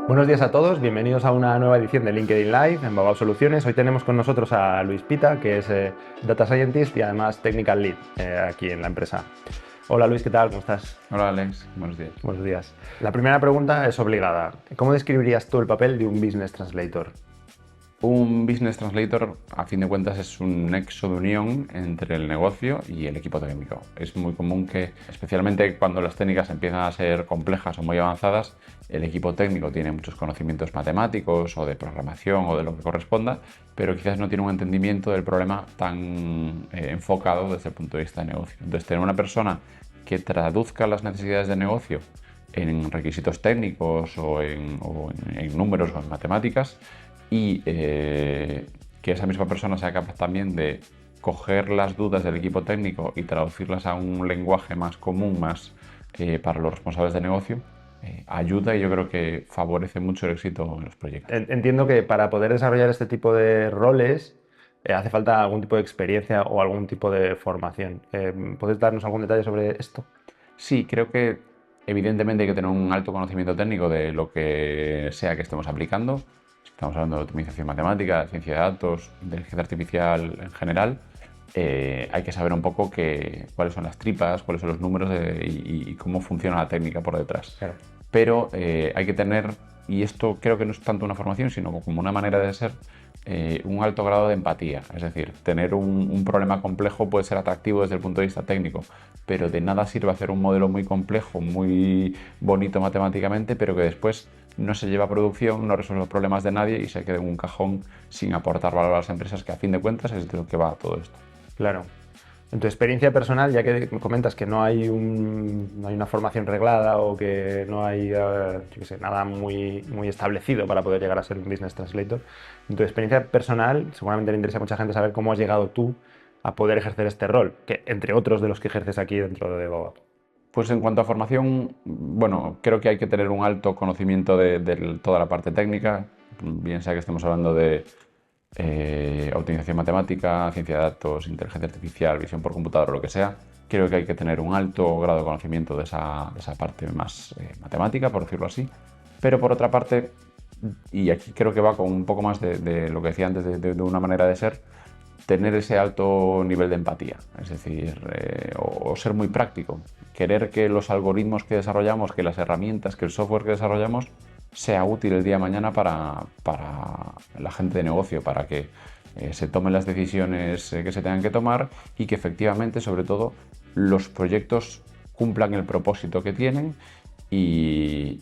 Buenos días a todos, bienvenidos a una nueva edición de LinkedIn Live en Babao Soluciones. Hoy tenemos con nosotros a Luis Pita, que es Data Scientist y además Technical Lead aquí en la empresa. Hola Luis, ¿qué tal? ¿Cómo estás? Hola Alex, buenos días. Buenos días. La primera pregunta es obligada. ¿Cómo describirías tú el papel de un Business Translator? Un Business Translator, a fin de cuentas, es un nexo de unión entre el negocio y el equipo técnico. Es muy común que, especialmente cuando las técnicas empiezan a ser complejas o muy avanzadas, el equipo técnico tiene muchos conocimientos matemáticos o de programación o de lo que corresponda, pero quizás no tiene un entendimiento del problema tan enfocado desde el punto de vista de negocio. Entonces, tener una persona que traduzca las necesidades de negocio en requisitos técnicos o en números o en matemáticas y que esa misma persona sea capaz también de coger las dudas del equipo técnico y traducirlas a un lenguaje más común, más para los responsables de negocio, ayuda y yo creo que favorece mucho el éxito en los proyectos. Entiendo que para poder desarrollar este tipo de roles hace falta algún tipo de experiencia o algún tipo de formación. ¿Puedes darnos algún detalle sobre esto? Sí, creo que evidentemente hay que tener un alto conocimiento técnico de lo que sea que estemos aplicando. Si estamos hablando de optimización matemática, ciencia de datos, inteligencia artificial en general, hay que saber un poco cuáles son las tripas, cuáles son los números y cómo funciona la técnica por detrás. Claro. Pero hay que tener, y esto creo que no es tanto una formación, sino como una manera de ser, un alto grado de empatía. Es decir, tener un problema complejo puede ser atractivo desde el punto de vista técnico, pero de nada sirve hacer un modelo muy complejo, muy bonito matemáticamente, pero que después no se lleva a producción, no resuelve los problemas de nadie y se queda en un cajón sin aportar valor a las empresas, que a fin de cuentas es de lo que va todo esto. Claro. En tu experiencia personal, ya que comentas que no hay una formación reglada o que no hay yo qué sé, nada muy establecido para poder llegar a ser un business translator, en tu experiencia personal seguramente le interesa a mucha gente saber cómo has llegado tú a poder ejercer este rol, que entre otros de los que ejerces aquí dentro de Babao. Pues en cuanto a formación, bueno, creo que hay que tener un alto conocimiento de toda la parte técnica, bien sea que estemos hablando de optimización matemática, ciencia de datos, inteligencia artificial, visión por computador o lo que sea. Creo que hay que tener un alto grado de conocimiento de esa parte más matemática, por decirlo así. Pero por otra parte, y aquí creo que va con un poco más de lo que decía antes, de una manera de ser, tener ese alto nivel de empatía, es decir, o ser muy práctico, querer que los algoritmos que desarrollamos, que las herramientas, que el software que desarrollamos sea útil el día de mañana para la gente de negocio, para que se tomen las decisiones que se tengan que tomar y que efectivamente, sobre todo, los proyectos cumplan el propósito que tienen y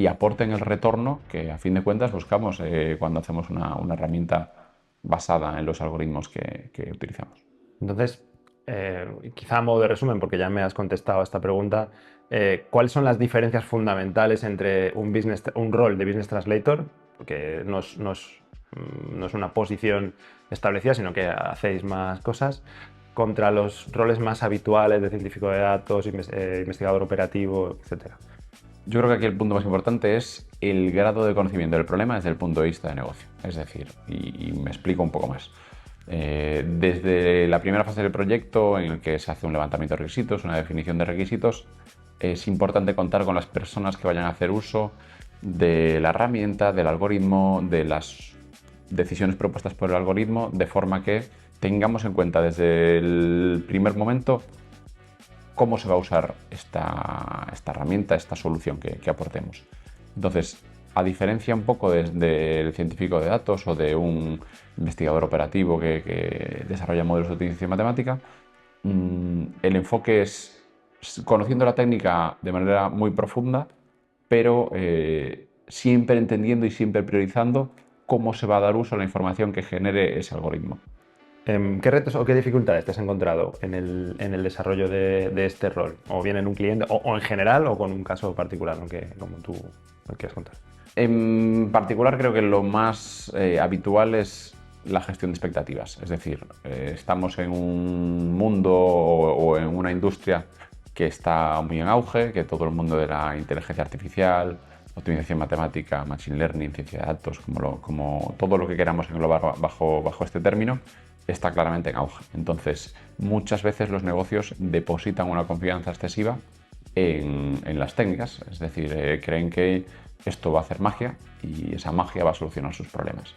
aporten el retorno que a fin de cuentas buscamos cuando hacemos una herramienta basada en los algoritmos que utilizamos. Entonces, quizá a modo de resumen, porque ya me has contestado a esta pregunta, ¿cuáles son las diferencias fundamentales entre un rol de Business Translator, porque no es una posición establecida, sino que hacéis más cosas, contra los roles más habituales de científico de datos, investigador operativo, etcétera? Yo creo que aquí el punto más importante es el grado de conocimiento del problema desde el punto de vista de negocio. Es decir, y me explico un poco más. Desde la primera fase del proyecto, en el que se hace un levantamiento de requisitos, una definición de requisitos, es importante contar con las personas que vayan a hacer uso de la herramienta, del algoritmo, de las decisiones propuestas por el algoritmo, de forma que tengamos en cuenta desde el primer momento cómo se va a usar esta herramienta, esta solución que aportemos. Entonces, a diferencia un poco del científico de datos o de un investigador operativo que desarrolla modelos de optimización matemática, el enfoque es conociendo la técnica de manera muy profunda, pero siempre entendiendo y siempre priorizando cómo se va a dar uso a la información que genere ese algoritmo. ¿Qué retos o qué dificultades te has encontrado en el desarrollo de este rol? O bien en un cliente, o en general, o con un caso particular, como tú me quieras contar. En particular, creo que lo más habitual es la gestión de expectativas. Es decir, estamos en un mundo o en una industria que está muy en auge, que todo el mundo de la inteligencia artificial, optimización matemática, machine learning, ciencia de datos, como todo lo que queramos englobar bajo este término, está claramente en auge. Entonces, muchas veces los negocios depositan una confianza excesiva en las técnicas, es decir, creen que esto va a hacer magia y esa magia va a solucionar sus problemas.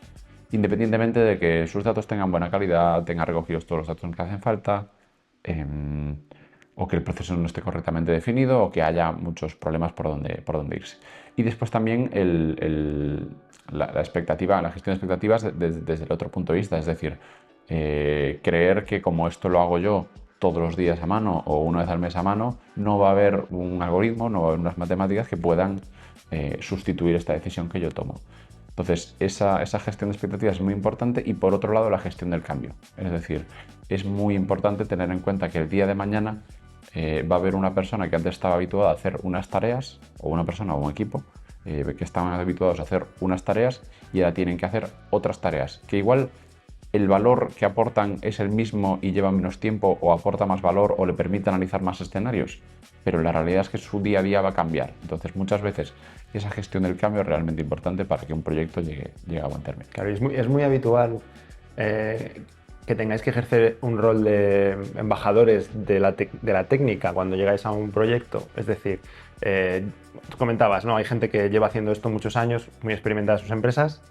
Independientemente de que sus datos tengan buena calidad, tengan recogidos todos los datos que hacen falta, o que el proceso no esté correctamente definido, o que haya muchos problemas por donde irse. Y después también la expectativa, la gestión de expectativas desde el otro punto de vista, es decir, creer que como esto lo hago yo todos los días a mano o una vez al mes a mano, no va a haber un algoritmo, no va a haber unas matemáticas que puedan sustituir esta decisión que yo tomo. Entonces, esa gestión de expectativas es muy importante y por otro lado la gestión del cambio. Es decir, es muy importante tener en cuenta que el día de mañana va a haber una persona que antes estaba habituada a hacer unas tareas, o una persona o un equipo, que estaban habituados a hacer unas tareas y ahora tienen que hacer otras tareas, que igual el valor que aportan es el mismo y lleva menos tiempo o aporta más valor o le permite analizar más escenarios, pero la realidad es que su día a día va a cambiar. Entonces muchas veces esa gestión del cambio es realmente importante para que un proyecto llegue a buen término. Claro, es muy habitual que tengáis que ejercer un rol de embajadores de la técnica cuando llegáis a un proyecto. Es decir, tú comentabas, ¿no? Hay gente que lleva haciendo esto muchos años, muy experimentada en sus empresas,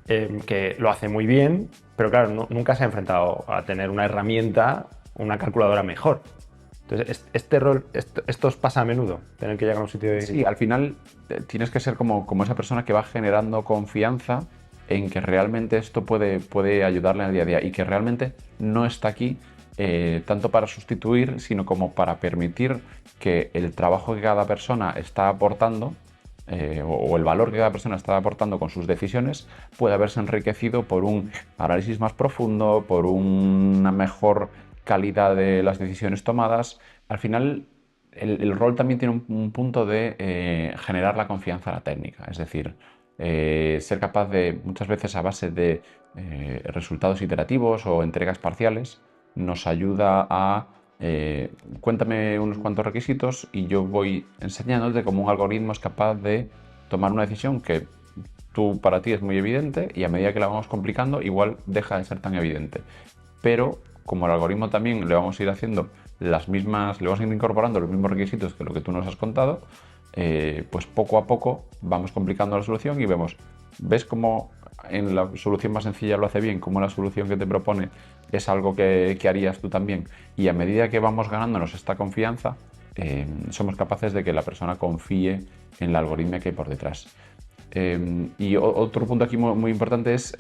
que lo hace muy bien, pero claro, nunca se ha enfrentado a tener una herramienta, una calculadora mejor. Entonces, este rol, esto os pasa a menudo, tener que llegar a un sitio de... Sí, al final tienes que ser como esa persona que va generando confianza en que realmente esto puede ayudarle en el día a día y que realmente no está aquí tanto para sustituir, sino como para permitir que el trabajo que cada persona está aportando o el valor que cada persona está aportando con sus decisiones puede verse enriquecido por un análisis más profundo, por una mejor calidad de las decisiones tomadas. Al final, el rol también tiene un punto de generar la confianza a la técnica, es decir, ser capaz de, muchas veces a base de resultados iterativos o entregas parciales, nos ayuda a cuéntame unos cuantos requisitos y yo voy enseñándote cómo un algoritmo es capaz de tomar una decisión que para ti es muy evidente y a medida que la vamos complicando igual deja de ser tan evidente. Pero como el algoritmo también le vamos a ir haciendo le vamos a ir incorporando los mismos requisitos que lo que tú nos has contado, pues poco a poco vamos complicando la solución y ves cómo en la solución más sencilla lo hace bien, cómo la solución que te propone es algo que harías tú también. Y a medida que vamos ganándonos esta confianza, somos capaces de que la persona confíe en la algoritmia que hay por detrás. Y otro punto aquí muy importante es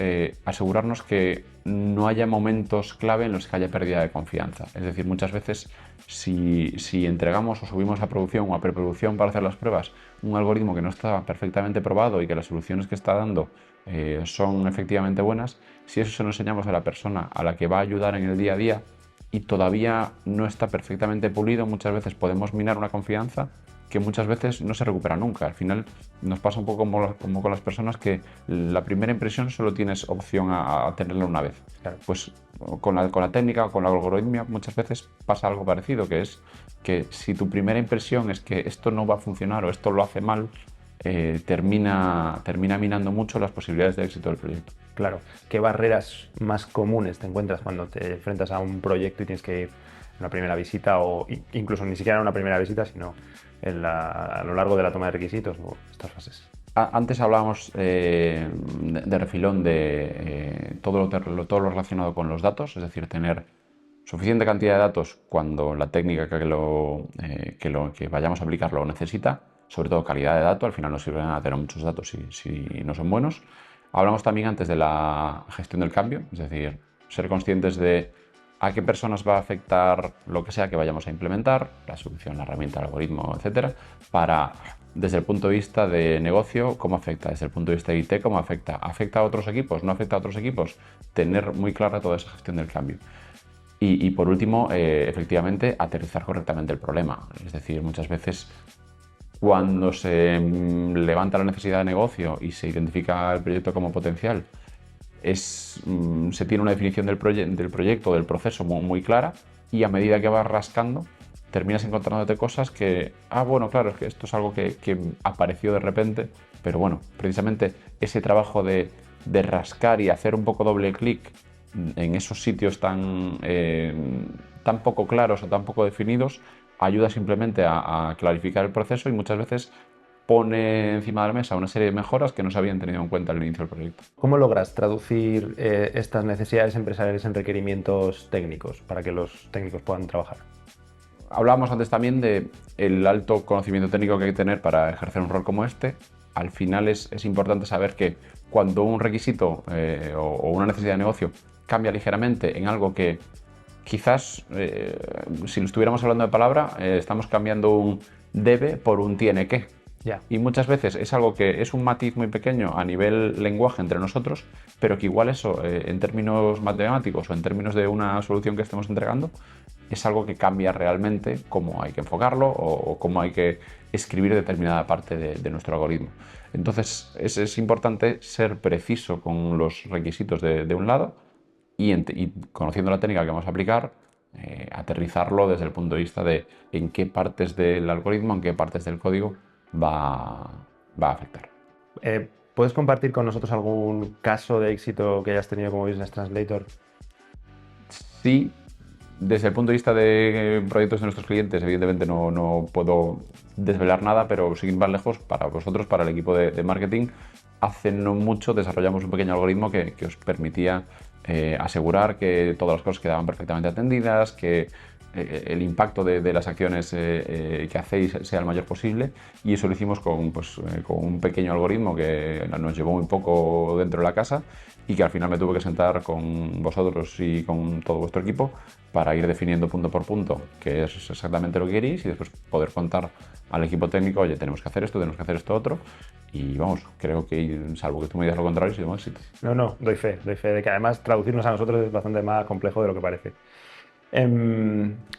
asegurarnos que no haya momentos clave en los que haya pérdida de confianza. Es decir, muchas veces si entregamos o subimos a producción o a preproducción para hacer las pruebas un algoritmo que no está perfectamente probado y que las soluciones que está dando son efectivamente buenas, si eso se lo enseñamos a la persona a la que va a ayudar en el día a día y todavía no está perfectamente pulido, muchas veces podemos minar una confianza que muchas veces no se recupera nunca. Al final nos pasa un poco como con las personas que la primera impresión solo tienes opción a tenerla una vez. Claro. Pues con la técnica o con la algoritmia muchas veces pasa algo parecido, que es que si tu primera impresión es que esto no va a funcionar o esto lo hace mal, termina minando mucho las posibilidades de éxito del proyecto. Claro. ¿Qué barreras más comunes te encuentras cuando te enfrentas a un proyecto y tienes que ir a una primera visita o incluso ni siquiera a una primera visita, sino a lo largo de la toma de requisitos o estas fases? Antes hablábamos de refilón de todo lo relacionado con los datos, es decir, tener suficiente cantidad de datos cuando la técnica que vayamos a aplicar lo necesita, sobre todo calidad de datos. Al final no sirve nada tener muchos datos si no son buenos. Hablamos también antes de la gestión del cambio, es decir, ser conscientes de a qué personas va a afectar lo que sea que vayamos a implementar, la solución, la herramienta, el algoritmo, etcétera, para, desde el punto de vista de negocio, cómo afecta, desde el punto de vista de IT, cómo afecta, afecta a otros equipos, no afecta a otros equipos, tener muy clara toda esa gestión del cambio. Y por último, efectivamente, aterrizar correctamente el problema. Es decir, muchas veces cuando se levanta la necesidad de negocio y se identifica el proyecto como potencial, se tiene una definición del proyecto, del proceso muy clara, y a medida que vas rascando terminas encontrándote cosas que, bueno, claro, es que esto es algo que apareció de repente, pero bueno, precisamente ese trabajo de rascar y hacer un poco doble clic en esos sitios tan poco claros o tan poco definidos ayuda simplemente a clarificar el proceso y muchas veces pone encima de la mesa una serie de mejoras que no se habían tenido en cuenta al inicio del proyecto. ¿Cómo logras traducir estas necesidades empresariales en requerimientos técnicos para que los técnicos puedan trabajar? Hablábamos antes también de el alto conocimiento técnico que hay que tener para ejercer un rol como este. Al final es importante saber que cuando un requisito o una necesidad de negocio cambia ligeramente en algo que quizás, si lo estuviéramos hablando de palabra, estamos cambiando un debe por un tiene que. Ya. Y muchas veces es algo que es un matiz muy pequeño a nivel lenguaje entre nosotros, pero que igual eso, en términos matemáticos o en términos de una solución que estemos entregando, es algo que cambia realmente cómo hay que enfocarlo o cómo hay que escribir determinada parte de nuestro algoritmo. Entonces es importante ser preciso con los requisitos de un lado y conociendo la técnica que vamos a aplicar, aterrizarlo desde el punto de vista de en qué partes del algoritmo, en qué partes del código va a afectar. ¿Puedes compartir con nosotros algún caso de éxito que hayas tenido como Business Translator? Sí, desde el punto de vista de proyectos de nuestros clientes, evidentemente no puedo desvelar nada, pero sin ir más lejos, para vosotros, para el equipo de marketing, hace no mucho desarrollamos un pequeño algoritmo que os permitía asegurar que todas las cosas quedaban perfectamente atendidas, que el impacto de las acciones que hacéis sea el mayor posible, y eso lo hicimos con un pequeño algoritmo que nos llevó muy poco dentro de la casa y que al final me tuve que sentar con vosotros y con todo vuestro equipo para ir definiendo punto por punto qué es exactamente lo que queréis y después poder contar al equipo técnico, oye, tenemos que hacer esto, tenemos que hacer esto otro, y vamos, creo que salvo que tú me digas lo contrario, sí, vamos, sí. No, doy fe de que además traducirnos a nosotros es bastante más complejo de lo que parece.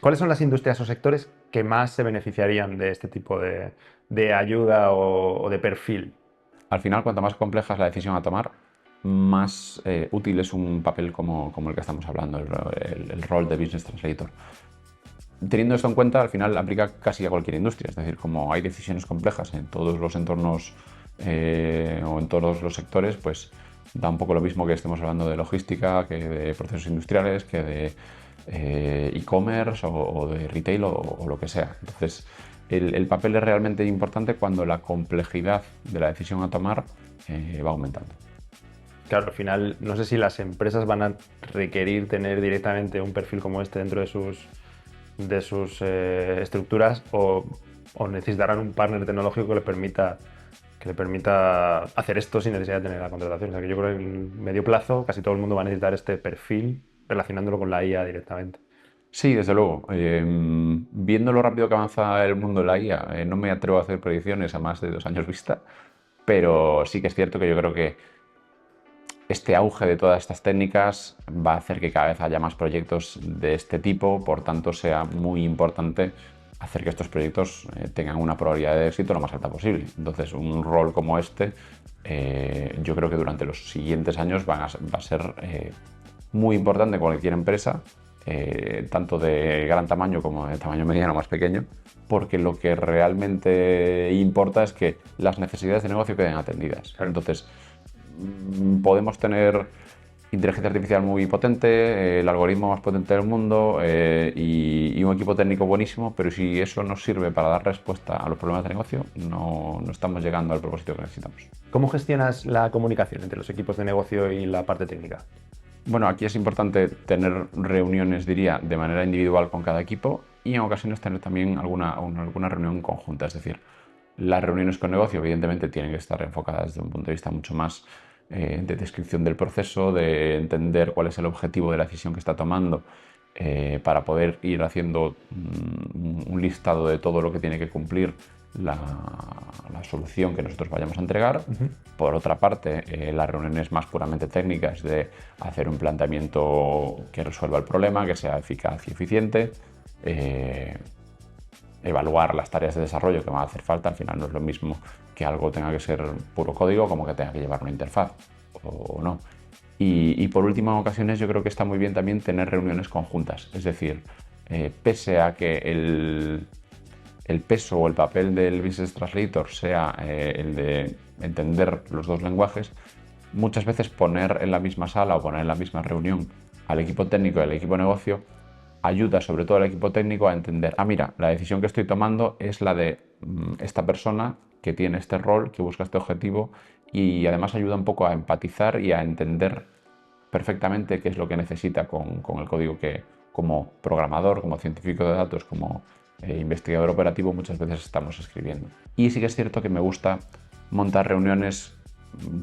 ¿Cuáles son las industrias o sectores que más se beneficiarían de este tipo de ayuda o de perfil? Al final, cuanto más compleja es la decisión a tomar, más útil es un papel como el que estamos hablando, el rol de Business Translator. Teniendo esto en cuenta, al final aplica casi a cualquier industria, es decir, como hay decisiones complejas en todos los entornos o en todos los sectores, pues da un poco lo mismo que estemos hablando de logística, que de procesos industriales, que de e-commerce o de retail o lo que sea. Entonces, el papel es realmente importante cuando la complejidad de la decisión a tomar va aumentando. Claro, al final no sé si las empresas van a requerir tener directamente un perfil como este dentro de sus estructuras o necesitarán un partner tecnológico que le permita hacer esto sin necesidad de tener la contratación. O sea que yo creo que en medio plazo casi todo el mundo va a necesitar este perfil relacionándolo con la IA directamente. Sí, desde luego. Viendo lo rápido que avanza el mundo de la IA, no me atrevo a hacer predicciones a más de 2 años vista, pero sí que es cierto que yo creo que este auge de todas estas técnicas va a hacer que cada vez haya más proyectos de este tipo, por tanto sea muy importante hacer que estos proyectos tengan una probabilidad de éxito lo más alta posible. Entonces, un rol como este, yo creo que durante los siguientes años va a ser muy importante en cualquier empresa, tanto de gran tamaño como de tamaño mediano más pequeño, porque lo que realmente importa es que las necesidades de negocio queden atendidas. Entonces, podemos tener inteligencia artificial muy potente, el algoritmo más potente del mundo y un equipo técnico buenísimo, pero si eso no sirve para dar respuesta a los problemas de negocio, no estamos llegando al propósito que necesitamos. ¿Cómo gestionas la comunicación entre los equipos de negocio y la parte técnica? Bueno, aquí es importante tener reuniones, diría, de manera individual con cada equipo y en ocasiones tener también alguna reunión conjunta. Es decir, las reuniones con negocio evidentemente tienen que estar enfocadas desde un punto de vista mucho más de descripción del proceso, de entender cuál es el objetivo de la decisión que está tomando para poder ir haciendo un listado de todo lo que tiene que cumplir la solución que nosotros vayamos a entregar. Por otra parte, las reuniones más puramente técnicas de hacer un planteamiento que resuelva el problema, que sea eficaz y eficiente, evaluar las tareas de desarrollo que van a hacer falta. Al final no es lo mismo que algo tenga que ser puro código como que tenga que llevar una interfaz o no. Y por último, en ocasiones yo creo que está muy bien también tener reuniones conjuntas, es decir, pese a que el peso o el papel del Business Translator sea el de entender los dos lenguajes, muchas veces poner en la misma sala o poner en la misma reunión al equipo técnico y al equipo negocio ayuda sobre todo al equipo técnico a entender, mira, la decisión que estoy tomando es la de esta persona que tiene este rol, que busca este objetivo y además ayuda un poco a empatizar y a entender perfectamente qué es lo que necesita con el código que como programador, como científico de datos, como investigador operativo muchas veces estamos escribiendo. Y sí que es cierto que me gusta montar reuniones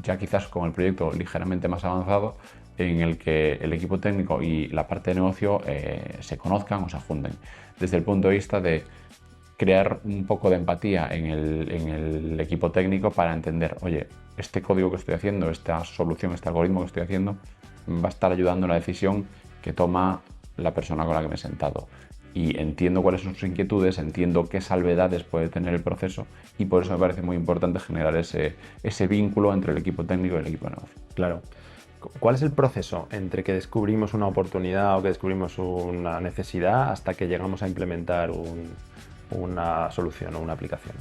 ya quizás con el proyecto ligeramente más avanzado en el que el equipo técnico y la parte de negocio se conozcan o se junten desde el punto de vista de crear un poco de empatía en el equipo técnico para entender, oye, este código que estoy haciendo, esta solución, este algoritmo que estoy haciendo va a estar ayudando en la decisión que toma la persona con la que me he sentado. Y entiendo cuáles son sus inquietudes, entiendo qué salvedades puede tener el proceso y por eso me parece muy importante generar ese vínculo entre el equipo técnico y el equipo de negocio. Claro. ¿Cuál es el proceso entre que descubrimos una oportunidad o que descubrimos una necesidad hasta que llegamos a implementar una solución o una aplicación?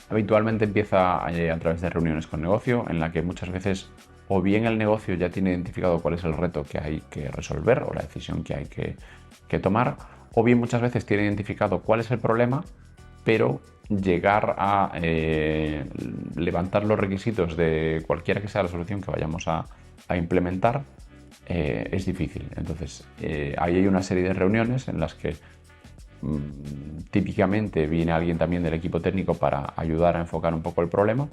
Habitualmente empieza a través de reuniones con negocio, en la que muchas veces o bien el negocio ya tiene identificado cuál es el reto que hay que resolver o la decisión que hay que tomar, o bien muchas veces tiene identificado cuál es el problema, pero llegar a levantar los requisitos de cualquiera que sea la solución que vayamos a implementar es difícil. Entonces, ahí hay una serie de reuniones en las que típicamente viene alguien también del equipo técnico para ayudar a enfocar un poco el problema,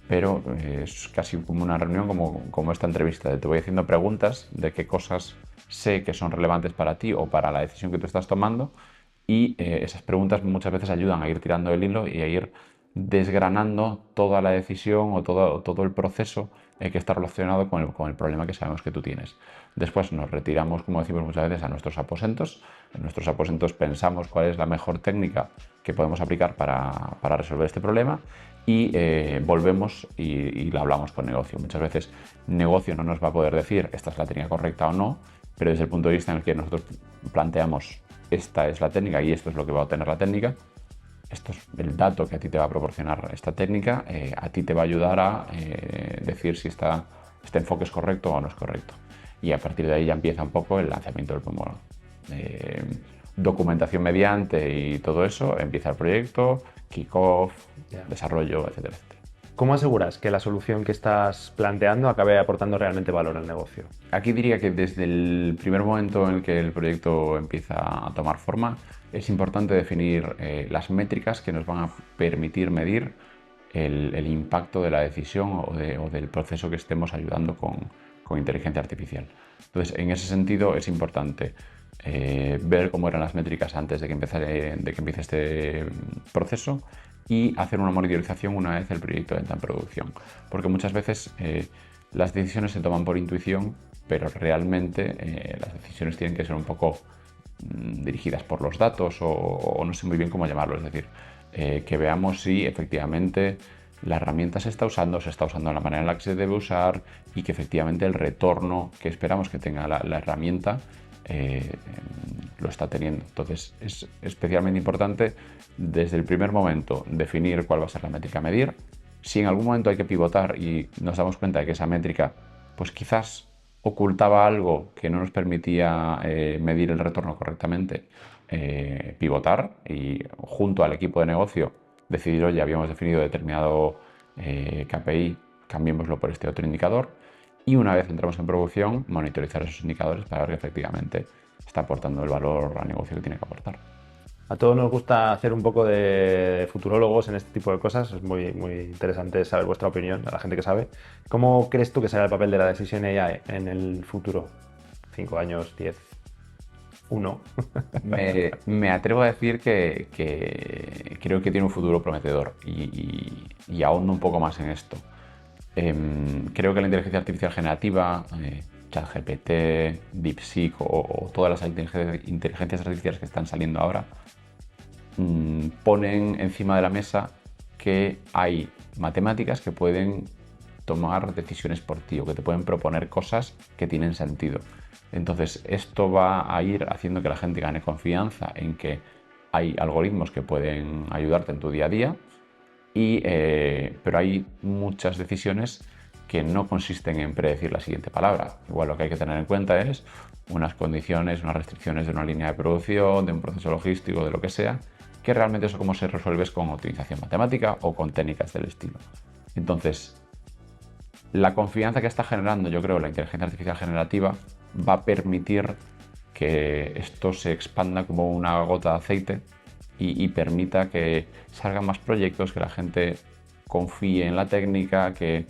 pero es casi como una reunión como esta entrevista, de te voy haciendo preguntas de qué cosas sé que son relevantes para ti o para la decisión que tú estás tomando y esas preguntas muchas veces ayudan a ir tirando el hilo y a ir desgranando toda la decisión o todo el proceso que está relacionado con el problema que sabemos que tú tienes. Después nos retiramos, como decimos muchas veces, a nuestros aposentos. En nuestros aposentos pensamos cuál es la mejor técnica que podemos aplicar para resolver este problema y volvemos y lo hablamos con negocio. Muchas veces negocio no nos va a poder decir esta es la técnica correcta o no, pero desde el punto de vista en el que nosotros planteamos esta es la técnica y esto es lo que va a obtener la técnica, esto es el dato que a ti te va a proporcionar esta técnica, a ti te va a ayudar a decir si este enfoque es correcto o no es correcto. Y a partir de ahí ya empieza un poco el lanzamiento del PMO. Documentación mediante y todo eso, empieza el proyecto, kick-off, desarrollo, etcétera, etcétera. ¿Cómo aseguras que la solución que estás planteando acabe aportando realmente valor al negocio? Aquí diría que desde el primer momento en el que el proyecto empieza a tomar forma, es importante definir las métricas que nos van a permitir medir el impacto de la decisión o del proceso que estemos ayudando con inteligencia artificial. Entonces, en ese sentido es importante ver cómo eran las métricas antes de que empiece este proceso y hacer una monitorización una vez el proyecto entra en producción. Porque muchas veces las decisiones se toman por intuición, pero realmente las decisiones tienen que ser un poco dirigidas por los datos o no sé muy bien cómo llamarlo. Es decir, que veamos si efectivamente la herramienta se está usando de la manera en la que se debe usar y que efectivamente el retorno que esperamos que tenga la herramienta lo está teniendo. Entonces es especialmente importante desde el primer momento definir cuál va a ser la métrica a medir. Si en algún momento hay que pivotar y nos damos cuenta de que esa métrica pues quizás ocultaba algo que no nos permitía medir el retorno correctamente, pivotar y junto al equipo de negocio decidir, oye, habíamos definido determinado KPI, cambiémoslo por este otro indicador y una vez entramos en producción, monitorizar esos indicadores para ver que efectivamente está aportando el valor al negocio que tiene que aportar. A todos nos gusta hacer un poco de futurólogos en este tipo de cosas. Es muy, muy interesante saber vuestra opinión, a la gente que sabe. ¿Cómo crees tú que será el papel de la Decision AI en el futuro? 5 años, 10, 1. Me atrevo a decir que creo que tiene un futuro prometedor y ahondo un poco más en esto. Creo que la inteligencia artificial generativa, ChatGPT, DeepSeek o todas las inteligencias artificiales que están saliendo ahora ponen encima de la mesa que hay matemáticas que pueden tomar decisiones por ti o que te pueden proponer cosas que tienen sentido. Entonces esto va a ir haciendo que la gente gane confianza en que hay algoritmos que pueden ayudarte en tu día a día, pero hay muchas decisiones que no consisten en predecir la siguiente palabra. Igual lo que hay que tener en cuenta es unas condiciones, unas restricciones de una línea de producción, de un proceso logístico, de lo que sea, que realmente eso cómo se resuelve es con optimización matemática o con técnicas del estilo. Entonces, la confianza que está generando, yo creo, la inteligencia artificial generativa va a permitir que esto se expanda como una gota de aceite y permita que salgan más proyectos, que la gente confíe en la técnica, que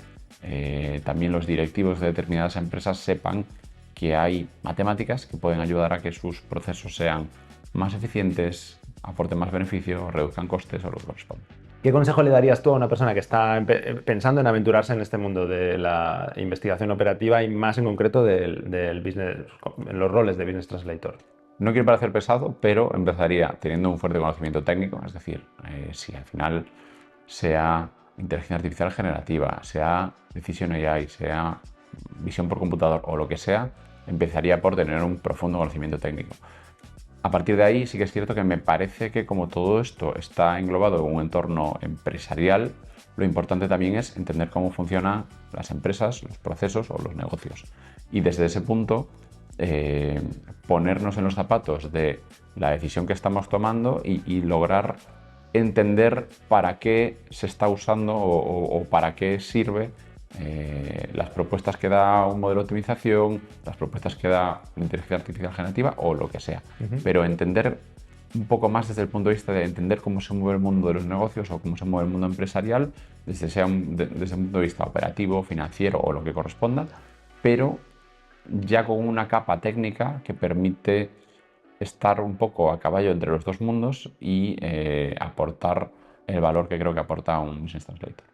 también los directivos de determinadas empresas sepan que hay matemáticas que pueden ayudar a que sus procesos sean más eficientes, aporten más beneficio, reduzcan costes o lo que corresponda. ¿Qué consejo le darías tú a una persona que está pensando en aventurarse en este mundo de la investigación operativa y más en concreto del business, en los roles de Business Translator? No quiero parecer pesado, pero empezaría teniendo un fuerte conocimiento técnico, es decir, si al final sea inteligencia artificial generativa, sea Decision AI, sea visión por computador o lo que sea, empezaría por tener un profundo conocimiento técnico. A partir de ahí sí que es cierto que me parece que como todo esto está englobado en un entorno empresarial, lo importante también es entender cómo funcionan las empresas, los procesos o los negocios. Y desde ese punto, ponernos en los zapatos de la decisión que estamos tomando y lograr entender para qué se está usando o para qué sirve las propuestas que da un modelo de optimización, las propuestas que da la inteligencia artificial generativa o lo que sea. Pero entender un poco más desde el punto de vista de entender cómo se mueve el mundo de los negocios o cómo se mueve el mundo empresarial, desde un punto de vista operativo, financiero o lo que corresponda, pero ya con una capa técnica que permite estar un poco a caballo entre los dos mundos y aportar el valor que creo que aporta un Business Translator.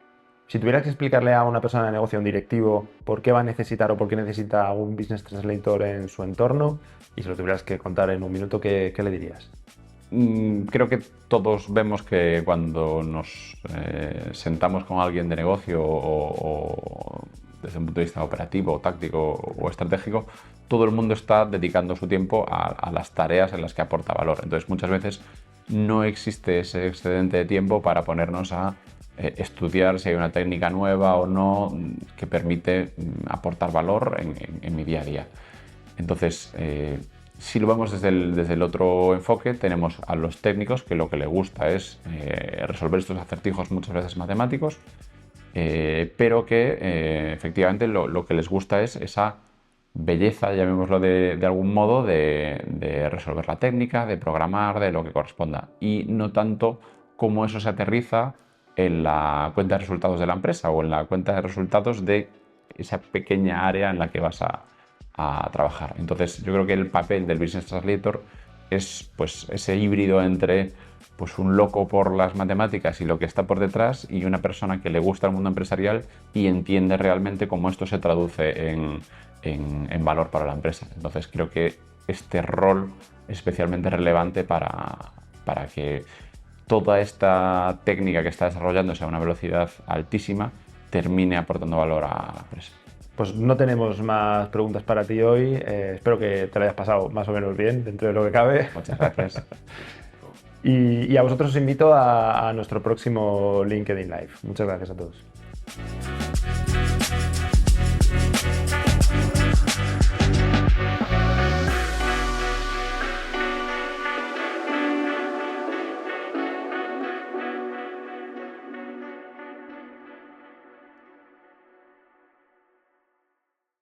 Si tuvieras que explicarle a una persona de negocio, a un directivo, por qué va a necesitar o por qué necesita un Business Translator en su entorno, y si lo tuvieras que contar en un minuto, ¿qué le dirías? Creo que todos vemos que cuando nos sentamos con alguien de negocio o desde un punto de vista operativo, táctico o estratégico, todo el mundo está dedicando su tiempo a las tareas en las que aporta valor. Entonces, muchas veces no existe ese excedente de tiempo para ponernos a estudiar si hay una técnica nueva o no que permite aportar valor en mi día a día. Entonces, si lo vemos desde el otro enfoque, tenemos a los técnicos que lo que les gusta es resolver estos acertijos muchas veces matemáticos, pero que efectivamente lo que les gusta es esa belleza, llamémoslo de algún modo, de resolver la técnica, de programar, de lo que corresponda, y no tanto cómo eso se aterriza en la cuenta de resultados de la empresa o en la cuenta de resultados de esa pequeña área en la que vas a trabajar. Entonces, yo creo que el papel del Business Translator es pues ese híbrido entre pues un loco por las matemáticas y lo que está por detrás y una persona que le gusta el mundo empresarial y entiende realmente cómo esto se traduce en valor para la empresa. Entonces, creo que este rol es especialmente relevante para que toda esta técnica que está desarrollándose a una velocidad altísima termine aportando valor a la empresa. Pues no tenemos más preguntas para ti hoy. Espero que te lo hayas pasado más o menos bien dentro de lo que cabe. Muchas gracias. Y a vosotros os invito a nuestro próximo LinkedIn Live. Muchas gracias a todos.